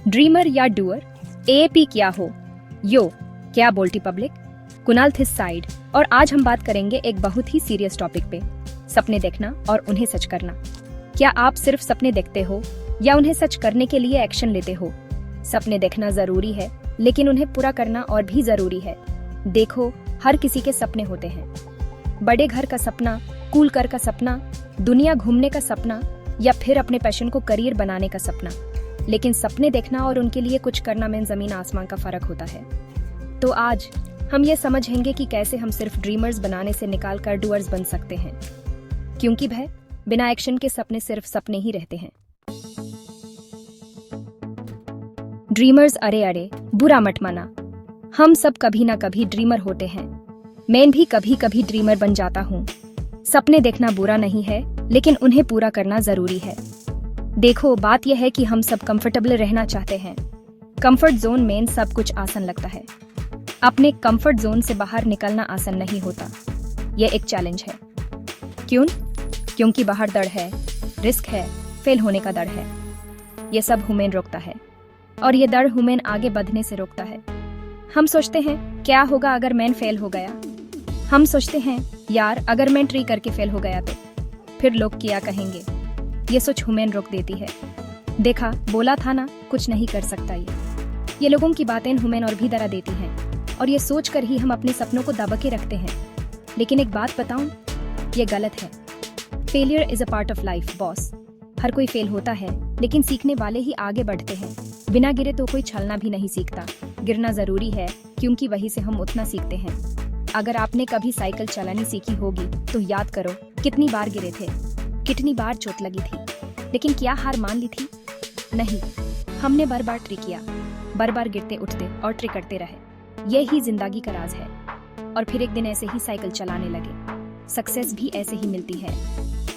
Dreamer या doer, AAP क्या हो? यो क्या बोलती पब्लिक, कुणाल थिस साइड। और आज हम बात करेंगे एक बहुत ही सीरियस टॉपिक पे, सपने देखना और उन्हें सच करना। क्या आप सिर्फ सपने देखते हो या उन्हें सच करने के लिए एक्शन लेते हो? सपने देखना जरूरी है, लेकिन उन्हें पूरा करना और भी जरूरी है। देखो, हर किसी के सपने होते हैं। बड़े घर का सपना, कूल कार का सपना, दुनिया घूमने का सपना या फिर अपने पैशन को करियर बनाने का सपना। लेकिन सपने देखना और उनके लिए कुछ करना में जमीन आसमान का फर्क होता है। तो आज हम ये समझेंगे कि कैसे हम सिर्फ ड्रीमर्स बनाने से निकाल कर डूअर्स बन सकते हैं। क्योंकि भय, बिना एक्शन के सपने सिर्फ सपने ही रहते हैं। ड्रीमर्स, अरे बुरा मत माना, हम सब कभी ना कभी ड्रीमर होते हैं। मैं भी कभी कभी ड्रीमर बन जाता हूँ। सपने देखना बुरा नहीं है, लेकिन उन्हें पूरा करना जरूरी है। देखो, बात यह है कि हम सब कंफर्टेबल रहना चाहते हैं। कंफर्ट जोन में सब कुछ आसान लगता है। अपने कंफर्ट जोन से बाहर निकलना आसान नहीं होता। यह एक चैलेंज है। क्यों? क्योंकि बाहर डर है, रिस्क है, फेल होने का डर है। यह सब हमें रोकता है और ये डर हमें आगे बढ़ने से रोकता है। हम सोचते हैं, क्या होगा अगर मैं फेल हो गया? हम सोचते हैं, यार अगर मैं ट्री करके फेल हो गया तो फिर लोग क्या कहेंगे? ये सोच हमें रोक देती है। देखा, बोला था ना, कुछ नहीं कर सकता। ये लोगों की बातें हमें और भी डरा देती हैं और ये सोच कर ही हम अपने सपनों को दबा के रखते हैं। लेकिन एक बात बताऊं, ये गलत है। Failure is a part of life boss. हर कोई फेल होता है, लेकिन सीखने वाले ही आगे बढ़ते हैं। बिना गिरे तो कोई चलना भी नहीं सीखता। गिरना जरूरी है, क्योंकि वहीं से हम उतना सीखते हैं। अगर आपने कभी साइकिल चलानी सीखी होगी तो याद करो, कितनी बार गिरे थे, कितनी बार चोट लगी थी, लेकिन क्या हार मान ली थी? नहीं, हमने बार बार ट्री किया, बार बार गिरते उठते और ट्री करते रहे। यही जिंदगी का राज है। और फिर एक दिन ऐसे ही साइकिल चलाने लगे। सक्सेस भी ऐसे ही मिलती है।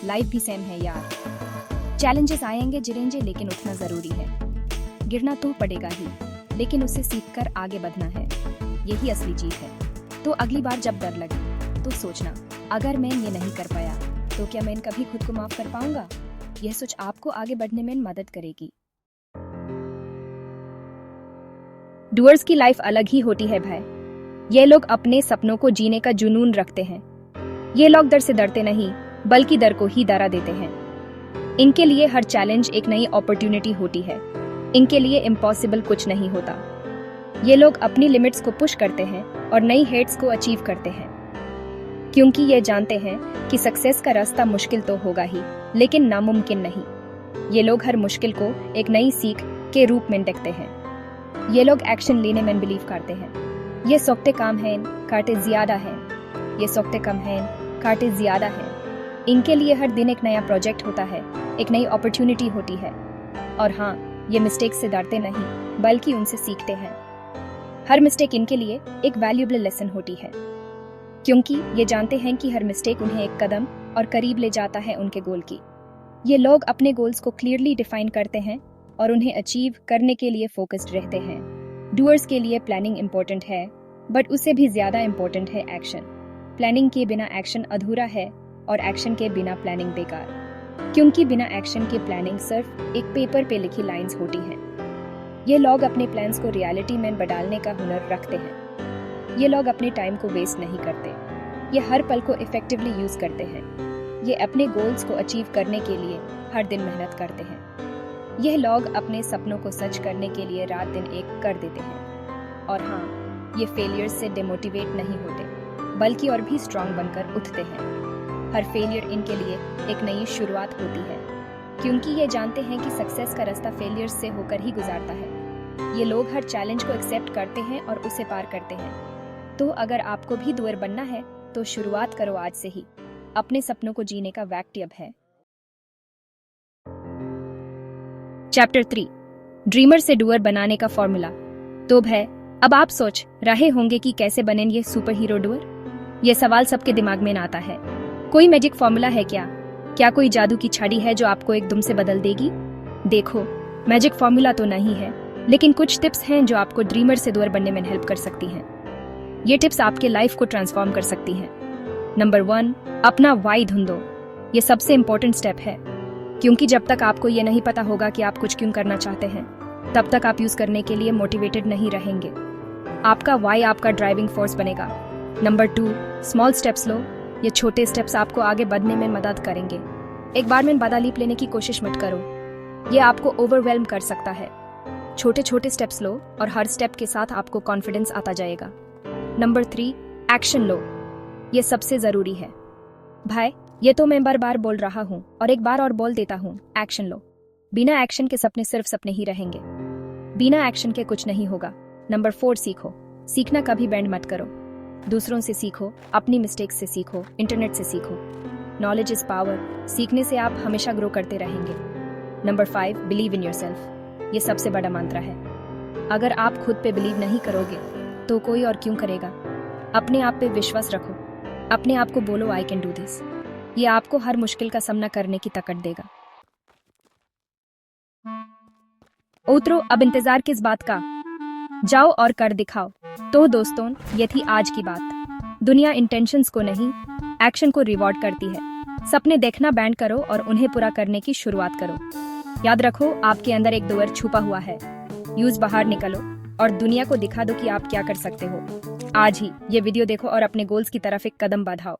लाइफ भी सेम है यार। चैलेंजेस आएंगे, जिरेंगे, लेकिन उठना जरूरी है। गिरना तो पड़ेगा ही, लेकिन उसे सीखकर आगे बढ़ना है। यही असली जीत है। तो अगली बार जब डर लगे तो सोचना, अगर मैं ये नहीं कर पाया तो क्या मैं कभी खुद को माफ कर पाऊंगा? यह सोच आपको आगे बढ़ने में मदद करेगी। डूअर्स की लाइफ अलग ही होती है भाई। ये लोग अपने सपनों को जीने का जुनून रखते हैं। ये लोग डर से डरते नहीं, बल्कि डर को ही डरा देते हैं। इनके लिए हर चैलेंज एक नई अपॉर्चुनिटी होती है। इनके लिए इम्पॉसिबल कुछ नहीं होता। ये लोग अपनी लिमिट्स को पुश करते हैं और नई हेट्स को अचीव करते हैं, क्योंकि ये जानते हैं कि सक्सेस का रास्ता मुश्किल तो होगा ही, लेकिन नामुमकिन नहीं। ये लोग हर मुश्किल को एक नई सीख के रूप में देखते हैं। ये लोग एक्शन लेने में बिलीव करते हैं। ये सोचते काम है, काटे ज्यादा है। ये सोचते कम है, काटे ज्यादा है। इनके लिए हर दिन एक नया प्रोजेक्ट होता है, एक नई अपॉर्चुनिटी होती है। और हाँ, ये मिस्टेक से डरते नहीं, बल्कि उनसे सीखते हैं। हर मिस्टेक इनके लिए एक वैल्यूएबल लेसन होती है, क्योंकि ये जानते हैं कि हर मिस्टेक उन्हें एक कदम और करीब ले जाता है उनके गोल की। ये लोग अपने गोल्स को क्लियरली डिफाइन करते हैं और उन्हें अचीव करने के लिए फोकस्ड रहते हैं। डूअर्स के लिए प्लानिंग इंपॉर्टेंट है, बट उससे भी ज्यादा इंपॉर्टेंट है एक्शन। प्लानिंग के बिना एक्शन अधूरा है और एक्शन के बिना प्लानिंग बेकार। क्योंकि बिना एक्शन के प्लानिंग सिर्फ एक पेपर पे लिखी लाइंस होती हैं। ये लोग अपने प्लान्स को रियलिटी में बदलने का हुनर रखते हैं। ये लोग अपने टाइम को वेस्ट नहीं करते। ये हर पल को इफेक्टिवली यूज करते हैं। ये अपने गोल्स को अचीव करने के लिए हर दिन मेहनत करते हैं। यह लोग अपने सपनों को सच करने के लिए रात दिन एक कर देते हैं। और हाँ, ये फेलियर से डिमोटिवेट नहीं होते, बल्कि और भी स्ट्रांग बनकर उठते हैं। हर फेलियर इनके लिए एक नई शुरुआत होती है, क्योंकि ये जानते हैं कि सक्सेस का रास्ता फेलियर से होकर ही गुजारता है। ये लोग हर चैलेंज को एक्सेप्ट करते हैं और उसे पार करते हैं। तो अगर आपको भी डूअर बनना है तो शुरुआत करो आज से ही। अपने सपनों को जीने का वक्त अब है। चैप्टर 3, ड्रीमर से डूअर बनाने का फॉर्मूला। तो भय, अब आप सोच रहे होंगे कि कैसे बने ये सुपर हीरो डूअर। यह सवाल सबके दिमाग में आता है। कोई मैजिक फॉर्मूला है क्या? क्या कोई जादू की छड़ी है जो आपको एकदम से बदल देगी? देखो, मैजिक फॉर्मूला तो नहीं है, लेकिन कुछ टिप्स हैं जो आपको ड्रीमर से डूअर बनने में हेल्प कर सकती हैं। ये टिप्स आपके लाइफ को ट्रांसफॉर्म कर सकती हैं। नंबर 1, अपना वाई ढूंढो। ये सबसे इंपॉर्टेंट स्टेप है, क्योंकि जब तक आपको ये नहीं पता होगा कि आप कुछ क्यों करना चाहते हैं, तब तक आप यूज करने के लिए मोटिवेटेड नहीं रहेंगे। आपका वाई आपका ड्राइविंग फोर्स बनेगा। नंबर 2, स्मॉल स्टेप्स लो। ये छोटे स्टेप्स आपको आगे बढ़ने में मदद करेंगे। एक बार में बड़ा लीप लेने की कोशिश मत करो, ये आपको ओवरवेल्म कर सकता है। छोटे छोटे स्टेप्स लो और हर स्टेप के साथ आपको कॉन्फिडेंस आता जाएगा। नंबर 3, एक्शन लो। ये सबसे जरूरी है भाई। ये तो मैं बार बार बोल रहा हूँ और एक बार और बोल देता हूँ, एक्शन लो। बिना एक्शन के सपने सिर्फ सपने ही रहेंगे। बिना एक्शन के कुछ नहीं होगा। नंबर 4, सीखो। सीखना कभी बैंड मत करो। दूसरों से सीखो, अपनी मिस्टेक्स से सीखो, इंटरनेट से सीखो। Knowledge is power. सीखने से आप हमेशा ग्रो करते रहेंगे। Number 5, believe in yourself. ये सबसे बड़ा मंत्र है। अगर आप खुद पे बिलीव नहीं करोगे तो कोई और क्यों करेगा। अपने आप पे विश्वास रखो। अपने आप को बोलो, आई कैन डू दिस। ये आपको हर मुश्किल का सामना करने की ताकत देगा। उतरो, अब इंतजार किस बात का, जाओ और कर दिखाओ। तो दोस्तों, ये थी आज की बात। दुनिया इंटेंशंस को नहीं, एक्शन को रिवॉर्ड करती है। सपने देखना बैंड करो और उन्हें पूरा करने की शुरुआत करो। याद रखो, आपके अंदर एक डूअर छुपा हुआ है। यूज बाहर निकलो और दुनिया को दिखा दो कि आप क्या कर सकते हो। आज ही ये वीडियो देखो और अपने गोल्स की तरफ एक कदम बढ़ाओ।